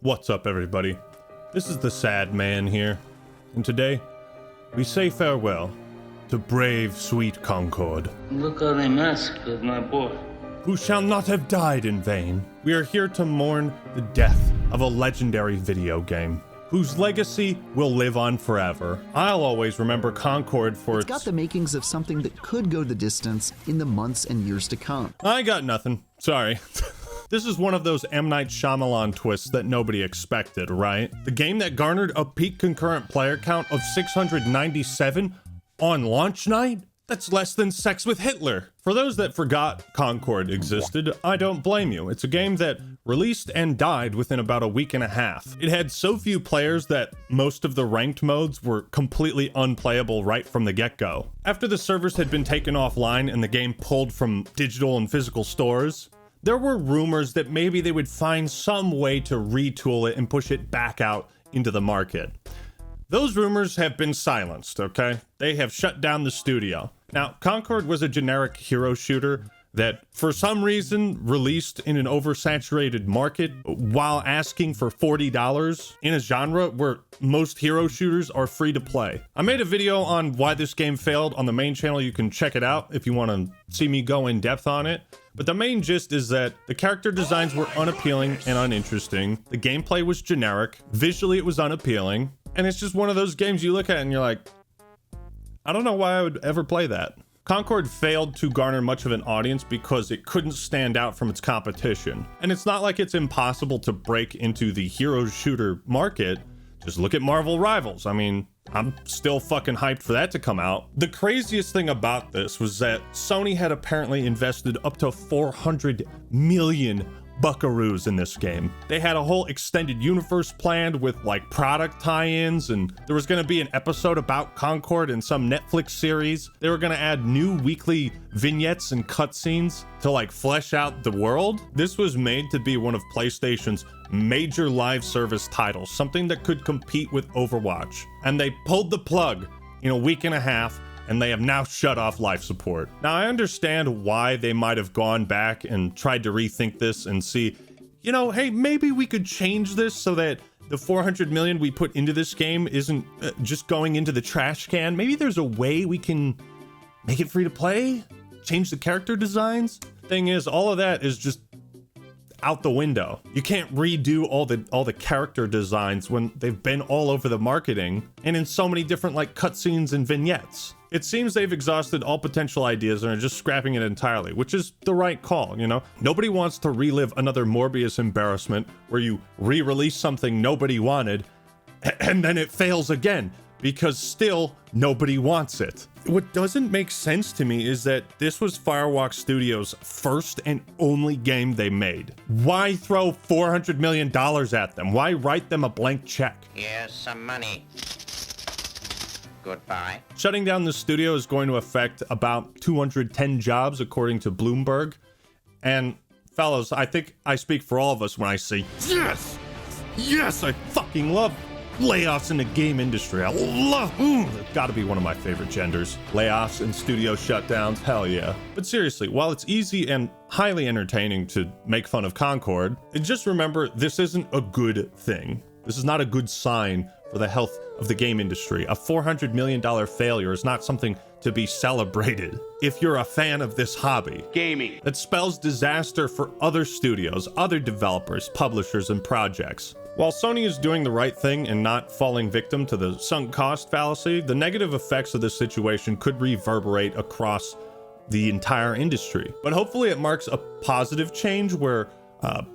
What's up, everybody? This is the Sad Man here, and today we say farewell to brave, sweet Concord. Look how they massacred my boy. Who shall not have died in vain. We are here to mourn the death of a legendary video game, whose legacy will live on forever. I'll always remember Concord for It's got the makings of something that could go the distance in the months and years to come. I got nothing. Sorry. This is one of those M. Night Shyamalan twists that nobody expected, right? The game that garnered a peak concurrent player count of 697 on launch night? That's less than Sex with Hitler. For those that forgot Concord existed, I don't blame you. It's a game that released and died within about a week and a half. It had so few players that most of the ranked modes were completely unplayable right from the get-go. After the servers had been taken offline and the game pulled from digital and physical stores, there were rumors that maybe they would find some way to retool it and push it back out into the market. Those rumors have been silenced, okay? They have shut down the studio. Now, Concord was a generic hero shooter that, for some reason, released in an oversaturated market while asking for $40 in a genre where most hero shooters are free to play. I made a video on why this game failed on the main channel. You can check it out if you want to see me go in depth on it. But the main gist is that the character designs were unappealing and uninteresting. The gameplay was generic. Visually, it was unappealing. And it's just one of those games you look at and you're like, I don't know why I would ever play that. Concord failed to garner much of an audience because it couldn't stand out from its competition. And it's not like it's impossible to break into the hero shooter market. Just look at Marvel Rivals. I mean, I'm still fucking hyped for that to come out. The craziest thing about this was that Sony had apparently invested up to 400 million buckaroos in this game. They had a whole extended universe planned with like product tie-ins, and there was going to be an episode about Concord in some Netflix series. They were going to add new weekly vignettes and cutscenes to like flesh out the world. This was made to be one of PlayStation's major live service titles, something that could compete with Overwatch. And they pulled the plug in a week and a half, and they have now shut off life support. Now, I understand why they might have gone back and tried to rethink this and see, you know, hey, maybe we could change this so that the 400 million we put into this game isn't just going into the trash can. Maybe there's a way we can make it free to play, change the character designs. Thing is, all of that is just out the window. You can't redo all the character designs when they've been all over the marketing and in so many different like cutscenes and vignettes. It seems they've exhausted all potential ideas and are just scrapping it entirely, which is the right call, you know? Nobody wants to relive another Morbius embarrassment where you re-release something nobody wanted and then it fails again because still nobody wants it. What doesn't make sense to me is that this was Firewalk Studios' first and only game they made. Why throw $400 million at them? Why write them a blank check? Here's some money. Goodbye. Shutting down the studio is going to affect about 210 jobs, according to Bloomberg. And fellas, I think I speak for all of us when I say, yes, I fucking love layoffs in the game industry. I love, it's gotta be one of my favorite genders. Layoffs and studio shutdowns, hell yeah. But seriously, while it's easy and highly entertaining to make fun of Concord, just remember this isn't a good thing. This is not a good sign for the health of the game industry. A $400 million failure is not something to be celebrated if you're a fan of this hobby. Gaming. That spells disaster for other studios, other developers, publishers, and projects. While Sony is doing the right thing and not falling victim to the sunk cost fallacy, the negative effects of this situation could reverberate across the entire industry. But hopefully it marks a positive change where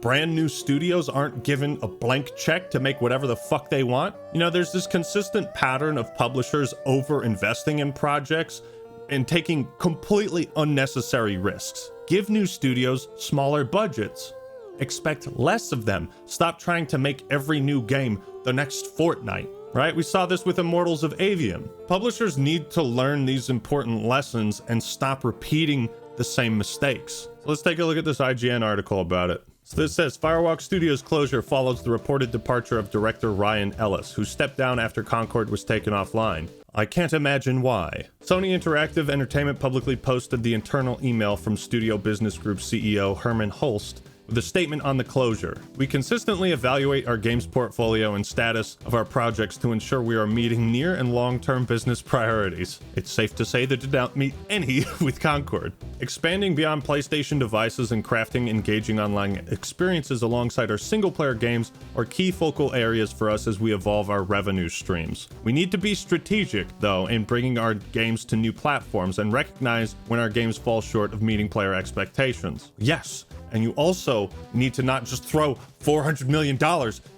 brand new studios aren't given a blank check to make whatever the fuck they want. You know, there's this consistent pattern of publishers over-investing in projects and taking completely unnecessary risks. Give new studios smaller budgets. Expect less of them. Stop trying to make every new game the next Fortnite, right? We saw this with Immortals of Avium. Publishers need to learn these important lessons and stop repeating the same mistakes. So let's take a look at this IGN article about it. So this says, Firewalk Studios closure follows the reported departure of director Ryan Ellis, who stepped down after Concord was taken offline. I can't imagine why. Sony Interactive Entertainment publicly posted the internal email from Studio Business Group CEO Herman Holst, with a statement on the closure. We consistently evaluate our games portfolio and status of our projects to ensure we are meeting near and long-term business priorities. It's safe to say that did not meet any with Concord. Expanding beyond PlayStation devices and crafting engaging online experiences alongside our single-player games are key focal areas for us as we evolve our revenue streams. We need to be strategic, though, in bringing our games to new platforms and recognize when our games fall short of meeting player expectations. Yes, and you also need to not just throw $400 million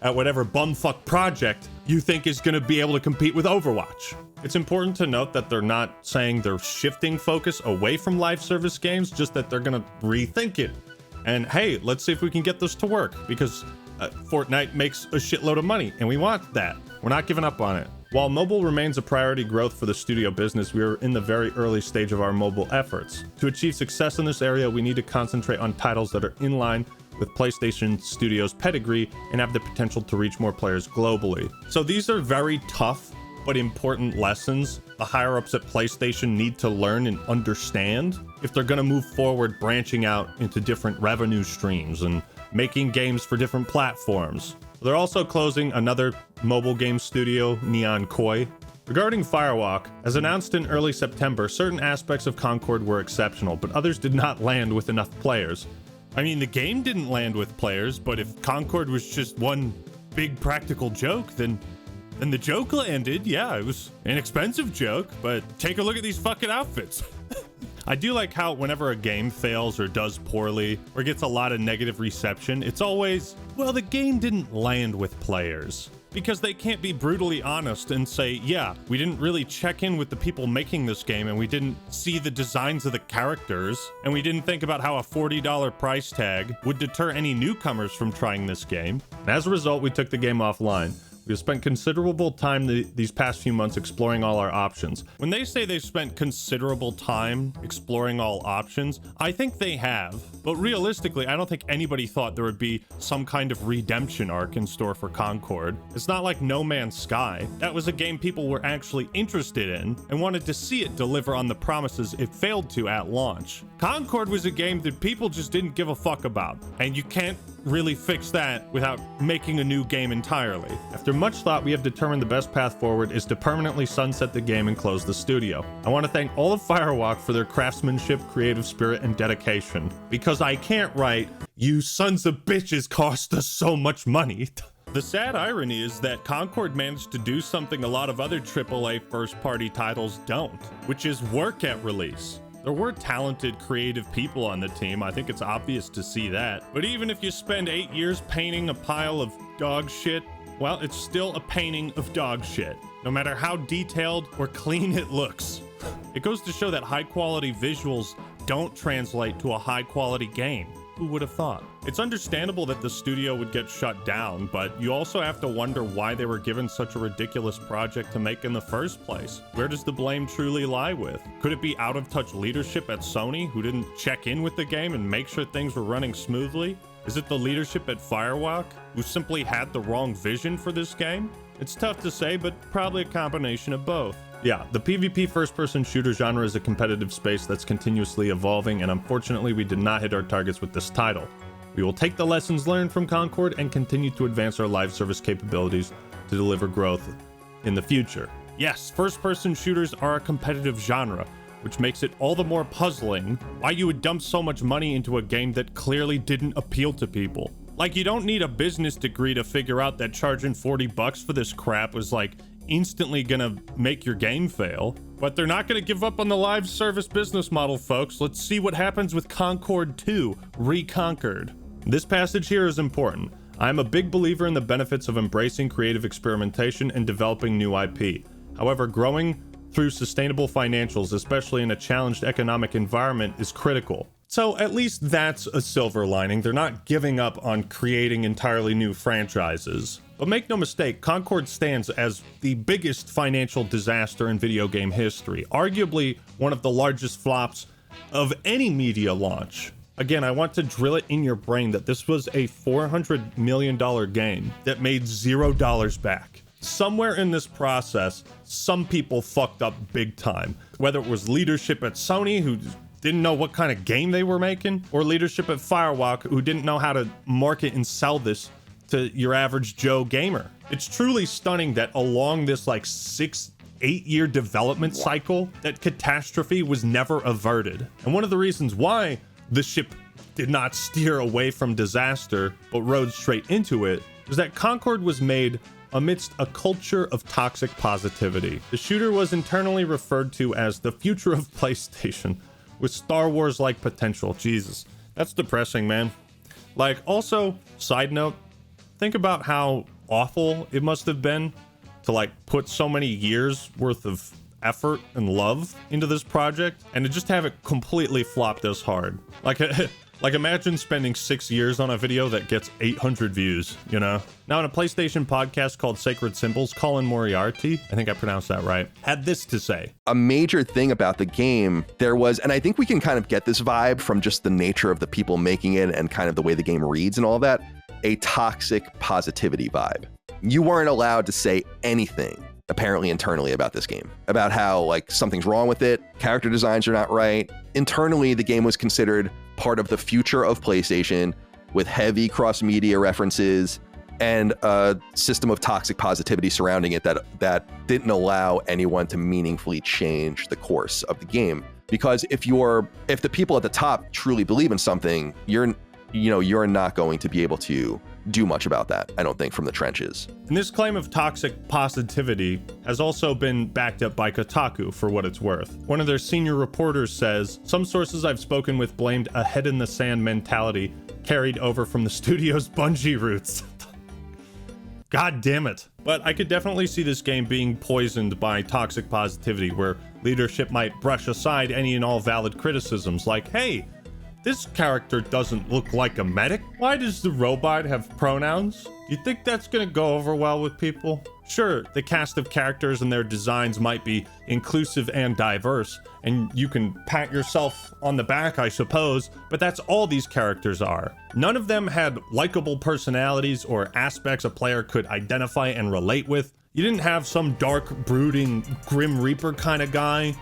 at whatever bumfuck project you think is going to be able to compete with Overwatch. It's important to note that they're not saying they're shifting focus away from live service games, just that they're going to rethink it. And hey, let's see if we can get this to work, because Fortnite makes a shitload of money, and we want that. We're not giving up on it. While mobile remains a priority growth for the studio business, we are in the very early stage of our mobile efforts. To achieve success in this area, we need to concentrate on titles that are in line with PlayStation Studios' pedigree and have the potential to reach more players globally. So these are very tough but important lessons the higher-ups at PlayStation need to learn and understand if they're going to move forward branching out into different revenue streams and making games for different platforms. They're also closing another mobile game studio, Neon Koi. Regarding Firewalk, as announced in early September, certain aspects of Concord were exceptional, but others did not land with enough players. I mean, the game didn't land with players, but if Concord was just one big practical joke, then the joke landed. Yeah, it was an expensive joke, but take a look at these fucking outfits. I do like how whenever a game fails or does poorly or gets a lot of negative reception, it's always, well, the game didn't land with players. Because they can't be brutally honest and say, yeah, we didn't really check in with the people making this game, and we didn't see the designs of the characters, and we didn't think about how a $40 price tag would deter any newcomers from trying this game. And as a result, we took the game offline. We have spent considerable time these past few months exploring all our options. When they say they've spent considerable time exploring all options, I think they have. But realistically, I don't think anybody thought there would be some kind of redemption arc in store for Concord. It's not like No Man's Sky. That was a game people were actually interested in and wanted to see it deliver on the promises it failed to at launch. Concord was a game that people just didn't give a fuck about, and you can't really fix that without making a new game entirely. After much thought, we have determined the best path forward is to permanently sunset the game and close the studio. I want to thank all of Firewalk for their craftsmanship, creative spirit, and dedication. Because I can't write, "You sons of bitches cost us so much money." The sad irony is that Concord managed to do something a lot of other AAA first-party titles don't, which is work at release. There were talented, creative people on the team. I think it's obvious to see that. But even if you spend 8 years painting a pile of dog shit, well, it's still a painting of dog shit, no matter how detailed or clean it looks. It goes to show that high-quality visuals don't translate to a high-quality game. Who would have thought? It's understandable that the studio would get shut down, but you also have to wonder why they were given such a ridiculous project to make in the first place. Where does the blame truly lie with? Could it be out-of-touch leadership at Sony who didn't check in with the game and make sure things were running smoothly? Is it the leadership at Firewalk who simply had the wrong vision for this game? It's tough to say, but probably a combination of both. Yeah, the PvP first-person shooter genre is a competitive space that's continuously evolving, and unfortunately we did not hit our targets with this title. We will take the lessons learned from Concord and continue to advance our live service capabilities to deliver growth in the future. Yes, first-person shooters are a competitive genre, which makes it all the more puzzling why you would dump so much money into a game that clearly didn't appeal to people. Like, you don't need a business degree to figure out that charging $40 for this crap was like instantly gonna make your game fail. But they're not gonna give up on the live service business model, folks. Let's see what happens with Concord 2, Reconquered. This passage here is important. I'm a big believer in the benefits of embracing creative experimentation and developing new IP. However, growing through sustainable financials, especially in a challenged economic environment, is critical. So at least that's a silver lining. They're not giving up on creating entirely new franchises. But make no mistake, Concord stands as the biggest financial disaster in video game history, arguably one of the largest flops of any media launch. Again, I want to drill it in your brain that this was a $400 million game that made $0 back. Somewhere in this process, some people fucked up big time. Whether it was leadership at Sony who didn't know what kind of game they were making, or leadership at Firewalk who didn't know how to market and sell this to your average Joe gamer. It's truly stunning that along this like 6-8 year development cycle, that catastrophe was never averted. And one of the reasons why the ship did not steer away from disaster, but rode straight into it, was that Concord was made amidst a culture of toxic positivity. The shooter was internally referred to as the future of PlayStation, with Star Wars-like potential. Jesus, that's depressing, man. Like, also, side note, think about how awful it must have been to like put so many years worth of effort and love into this project and to just have it completely flop this hard. Like imagine spending 6 years on a video that gets 800 views, you know? Now, in a PlayStation podcast called Sacred Symbols, Colin Moriarty, I think I pronounced that right, had this to say. A major thing about the game, there was, and I think we can kind of get this vibe from just the nature of the people making it and kind of the way the game reads and all that, a toxic positivity vibe. You weren't allowed to say anything, apparently internally, about this game, about how like something's wrong with it, character designs are not right. Internally, the game was considered part of the future of PlayStation with heavy cross-media references and a system of toxic positivity surrounding it that didn't allow anyone to meaningfully change the course of the game. Because if the people at the top truly believe in something, you're not going to be able to do much about that, I don't think, from the trenches. And this claim of toxic positivity has also been backed up by Kotaku, for what it's worth. One of their senior reporters says, some sources I've spoken with blamed a head-in-the-sand mentality carried over from the studio's Bungie roots. God damn it. But I could definitely see this game being poisoned by toxic positivity, where leadership might brush aside any and all valid criticisms, like, hey, this character doesn't look like a medic. Why does the robot have pronouns? Do you think that's gonna go over well with people? Sure, the cast of characters and their designs might be inclusive and diverse, and you can pat yourself on the back, I suppose, but that's all these characters are. None of them had likable personalities or aspects a player could identify and relate with. You didn't have some dark, brooding, Grim Reaper kind of guy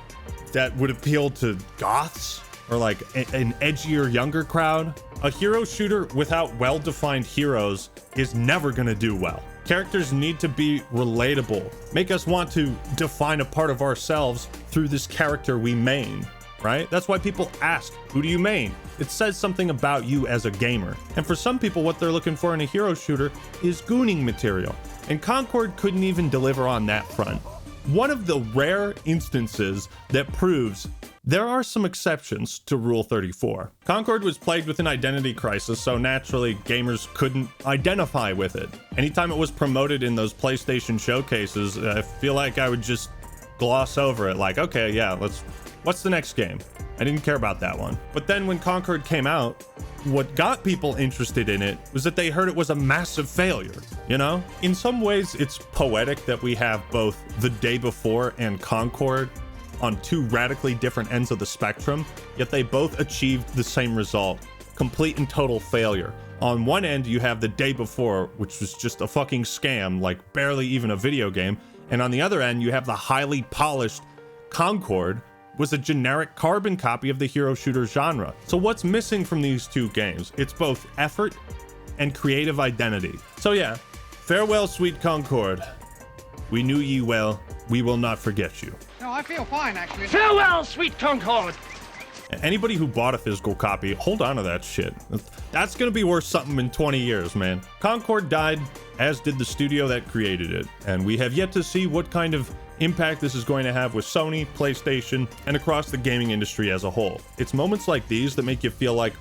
that would appeal to goths, or like an edgier, younger crowd. A hero shooter without well-defined heroes is never gonna do well. Characters need to be relatable, make us want to define a part of ourselves through this character we main, right? That's why people ask, who do you main? It says something about you as a gamer. And for some people, what they're looking for in a hero shooter is gooning material. And Concord couldn't even deliver on that front. One of the rare instances that proves there are some exceptions to Rule 34. Concord was plagued with an identity crisis, so naturally gamers couldn't identify with it. Anytime it was promoted in those PlayStation showcases, I feel like I would just gloss over it, like, okay, yeah, what's the next game? I didn't care about that one. But then when Concord came out, what got people interested in it was that they heard it was a massive failure, you know? In some ways, it's poetic that we have both The Day Before and Concord on two radically different ends of the spectrum, yet they both achieved the same result: complete and total failure. On one end, you have The Day Before, which was just a fucking scam, like barely even a video game. And on the other end, you have the highly polished Concord, was a generic carbon copy of the hero shooter genre. So what's missing from these two games? It's both effort and creative identity. So yeah, farewell, sweet Concord. We knew ye well, we will not forget you. No, I feel fine, actually. Farewell, sweet Concord! Anybody who bought a physical copy, hold on to that shit. That's gonna be worth something in 20 years, man. Concord died, as did the studio that created it, and we have yet to see what kind of impact this is going to have with Sony, PlayStation, and across the gaming industry as a whole. It's moments like these that make you feel like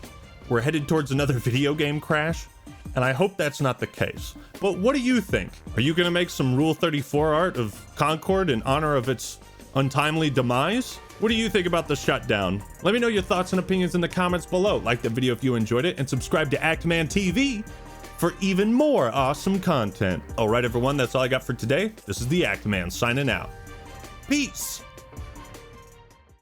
we're headed towards another video game crash, and I hope that's not the case. But what do you think? Are you gonna make some Rule 34 art of Concord in honor of its untimely demise? What do you think about the shutdown? Let me know your thoughts and opinions in the comments below. Like the video if you enjoyed it, and subscribe to Actman TV for even more awesome content. All right, everyone, that's all I got for today. This is the Actman signing out. Peace.